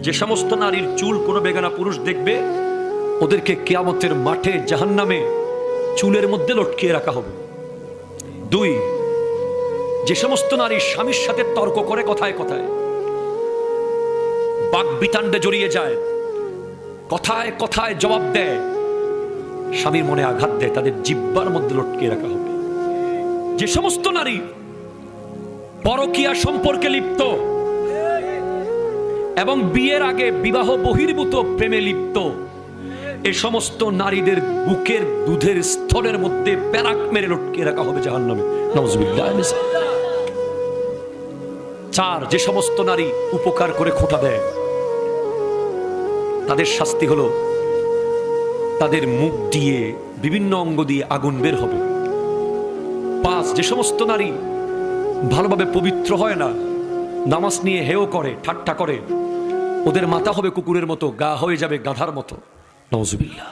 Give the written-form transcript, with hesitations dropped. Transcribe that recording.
যে সমস্ত নারীর চুল কোনো বেগানা পুরুষ দেখবে, ওদেরকে কিয়ামতের মাঠে জাহান্নামে চুলের মধ্যে লটকিয়ে রাখা হবে। 2, যে সমস্ত নারী স্বামীর সাথে তর্ক করে কথায় কথায়, বাক বিতান্ডে জড়িয়ে যায়, কথায় কথায় জবাব দেয়, স্বামীর মনে আঘাত দেয়, তাদের জিহ্বার মধ্যে লটকিয়ে রাখা হবে। যে সমস্ত নারী পরকীয়া সম্পর্কে লিপ্ত এবং বিয়ের আগে বিবাহ বহির্ভূত প্রেমে লিপ্ত, এ সমস্ত নারীদের বুকের দুধের স্তরের মধ্যে প্যারাক মেরে লটকিয়ে রাখা হবে জাহান্নামে। নাউজুবিল্লাহ। 4, যে সমস্ত নারী উপকার করে খোঁটা দেয়, তাদের শাস্তি হলো তাদের মুখ দিয়ে বিভিন্ন অঙ্গ দিয়ে আগুন বের হবে। 5, যে সমস্ত নারী ভালোভাবে পবিত্র হয় না, নামাজ নিয়ে হেয় করে, ঠাট্টা করে, ওদের মাথা হবে কুকুরের মতো, গা হয়ে যাবে গাধার মতো। নাউজুবিল্লাহ।